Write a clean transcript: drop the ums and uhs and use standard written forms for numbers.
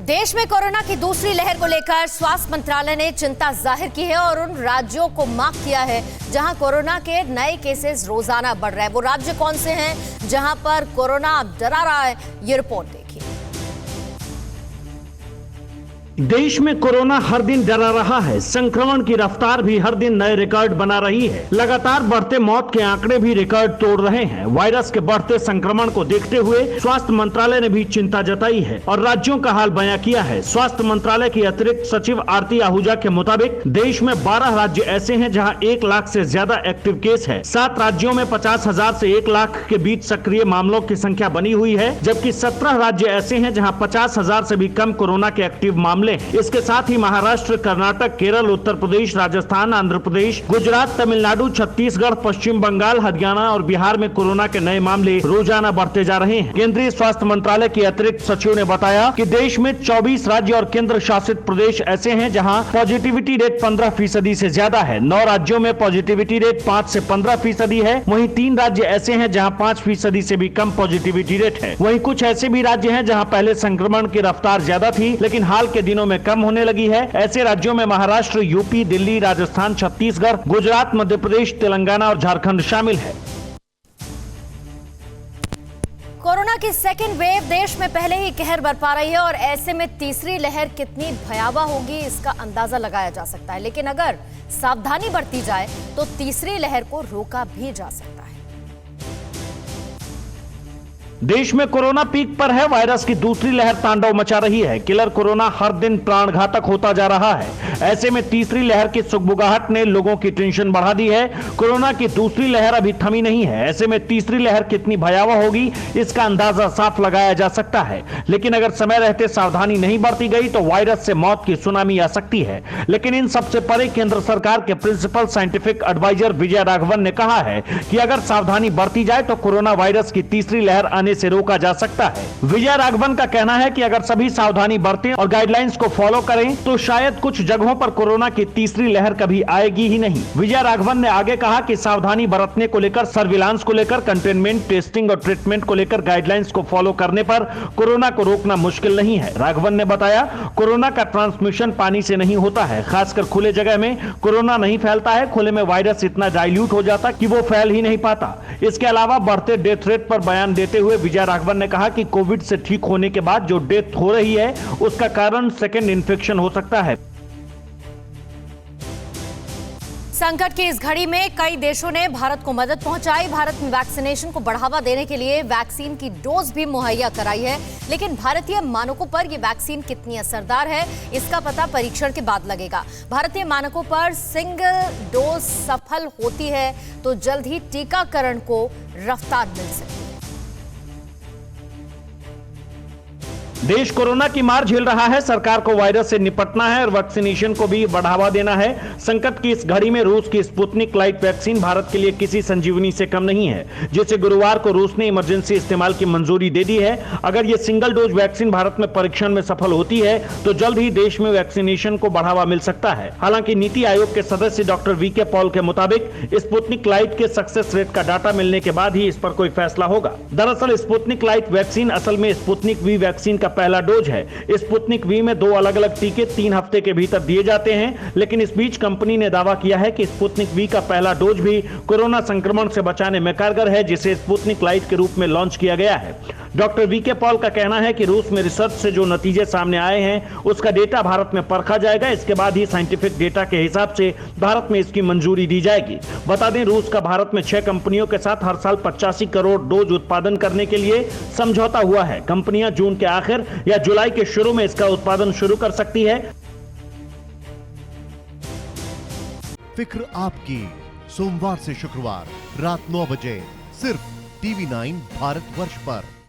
देश में कोरोना की दूसरी लहर को लेकर स्वास्थ्य मंत्रालय ने चिंता जाहिर की है और उन राज्यों को मार्क किया है जहां कोरोना के नए केसेस रोजाना बढ़ रहे हैं। वो राज्य कौन से हैं जहां पर कोरोना डरा रहा है, ये रिपोर्ट देखिए। देश में कोरोना हर दिन डरा रहा है। संक्रमण की रफ्तार भी हर दिन नए रिकॉर्ड बना रही है। लगातार बढ़ते मौत के आंकड़े भी रिकॉर्ड तोड़ रहे हैं। वायरस के बढ़ते संक्रमण को देखते हुए स्वास्थ्य मंत्रालय ने भी चिंता जताई है और राज्यों का हाल बयां किया है। स्वास्थ्य मंत्रालय की अतिरिक्त सचिव आरती आहूजा के मुताबिक देश में 12 राज्य ऐसे हैं जहां 1 लाख से ज्यादा एक्टिव केस है। 7 राज्यों में 50,000 से 1 लाख के बीच सक्रिय मामलों की संख्या बनी हुई है, जबकि 17 राज्य ऐसे हैं जहां 50,000 से भी कम कोरोना के एक्टिव मामले। इसके साथ ही महाराष्ट्र, कर्नाटक, केरल, उत्तर प्रदेश, राजस्थान, आंध्र प्रदेश, गुजरात, तमिलनाडु, छत्तीसगढ़, पश्चिम बंगाल, हरियाणा और बिहार में कोरोना के नए मामले रोजाना बढ़ते जा रहे हैं। केंद्रीय स्वास्थ्य मंत्रालय की अतिरिक्त सचिव ने बताया कि देश में 24 राज्य और केंद्र शासित प्रदेश ऐसे हैं जहां पॉजिटिविटी रेट 15% से ज्यादा है। 9 राज्यों में पॉजिटिविटी रेट 5 से 15% है। वहीं 3 राज्य ऐसे हैं जहां 5% से भी कम पॉजिटिविटी रेट है। वहीं कुछ ऐसे भी राज्य हैं जहां पहले संक्रमण की रफ्तार ज्यादा थी लेकिन हाल के दिनों में कम होने लगी है। ऐसे राज्यों में महाराष्ट्र, यूपी, दिल्ली, राजस्थान, छत्तीसगढ़, गुजरात, मध्य प्रदेश, तेलंगाना और झारखंड शामिल है। कोरोना की सेकेंड वेव देश में पहले ही कहर बरपा रही है और ऐसे में तीसरी लहर कितनी भयावह होगी इसका अंदाजा लगाया जा सकता है। लेकिन अगर सावधानी बरती जाए तो तीसरी लहर को रोका भी जा सकता है। देश में कोरोना पीक पर है। वायरस की दूसरी लहर तांडव मचा रही है। किलर कोरोना हर दिन प्राणघातक होता जा रहा है। ऐसे में तीसरी लहर की सुगबुगाहट ने लोगों की टेंशन बढ़ा दी है। कोरोना की दूसरी लहर अभी थमी नहीं है। ऐसे में तीसरी लहर कितनी भयावह होगी इसका अंदाजा साफ लगाया जा सकता है। लेकिन अगर समय रहते सावधानी नहीं बरती गई तो वायरस से मौत की सुनामी आ सकती है। लेकिन इन सबसे परे केंद्र सरकार के principal scientific adviser Vijay Raghavan ने कहा है कि अगर सावधानी बरती जाए तो कोरोना वायरस की तीसरी लहर से रोका जा सकता है। विजय राघवन का कहना है कि अगर सभी सावधानी बरतें और गाइडलाइंस को फॉलो करें तो शायद कुछ जगहों पर कोरोना की तीसरी लहर कभी आएगी ही नहीं। विजय राघवन ने आगे कहा कि सावधानी बरतने को लेकर, सर्विलांस को लेकर, कंटेनमेंट, टेस्टिंग और ट्रीटमेंट को लेकर गाइडलाइंस को फॉलो करने पर कोरोना को रोकना मुश्किल नहीं है। राघवन ने बताया, कोरोना का ट्रांसमिशन पानी से नहीं होता है। खासकर खुले जगह में कोरोना नहीं फैलता है। खुले में वायरस इतना डाइल्यूट हो जाता कि वो फैल ही नहीं पाता। इसके अलावा बढ़ते डेथ रेट पर बयान देते हुए विजय राघवन ने कहा कि कोविड से ठीक होने के बाद जो डेथ हो रही है उसका कारण सेकेंड इन्फेक्शन हो सकता है। संकट की इस घड़ी में कई देशों ने भारत को मदद पहुंचाई। भारत में वैक्सीनेशन को बढ़ावा देने के लिए वैक्सीन की डोज भी मुहैया कराई है। लेकिन भारतीय मानकों पर यह वैक्सीन कितनी असरदार है इसका पता परीक्षण के बाद लगेगा। भारतीय मानकों पर सिंगल डोज सफल होती है तो जल्द ही टीकाकरण को रफ्तार मिल सकती है। देश कोरोना की मार झेल रहा है। सरकार को वायरस से निपटना है और वैक्सीनेशन को भी बढ़ावा देना है। संकट की इस घड़ी में रूस की स्पुतनिक लाइट वैक्सीन भारत के लिए किसी संजीवनी से कम नहीं है, जिसे गुरुवार को रूस ने इमरजेंसी इस्तेमाल की मंजूरी दे दी है। अगर ये सिंगल डोज वैक्सीन भारत में परीक्षण में सफल होती है तो जल्द ही देश में वैक्सीनेशन को बढ़ावा मिल सकता है। हालांकि नीति आयोग के सदस्य डॉक्टर वीके पॉल के मुताबिक स्पुतनिक लाइट के सक्सेस रेट का डाटा मिलने के बाद ही इस पर कोई फैसला होगा। दरअसल स्पुतनिक लाइट वैक्सीन असल में स्पुतनिक वी वैक्सीन का पहला डोज है। स्पुतनिक वी में 2 अलग-अलग टीके 3 हफ्ते के भीतर दिए जाते हैं। लेकिन इस बीच कंपनी ने दावा किया है कि स्पुतनिक वी का पहला डोज भी कोरोना संक्रमण से बचाने में कारगर है, जिसे स्पुतनिक लाइट के रूप में लॉन्च किया गया है। डॉक्टर वीके पॉल का कहना है कि रूस में रिसर्च से जो नतीजे सामने आए हैं उसका डेटा भारत में परखा जाएगा। इसके बाद ही साइंटिफिक डेटा के हिसाब से भारत में इसकी मंजूरी दी जाएगी। बता दें, रूस का भारत में 6 कंपनियों के साथ हर साल 85 करोड़ डोज उत्पादन करने के लिए समझौता हुआ है। कंपनियां जून के आखिर या जुलाई के शुरू में इसका उत्पादन शुरू कर सकती है। फिक्र आपकी, सोमवार से शुक्रवार रात 9 बजे सिर्फ TV9 भारतवर्ष पर।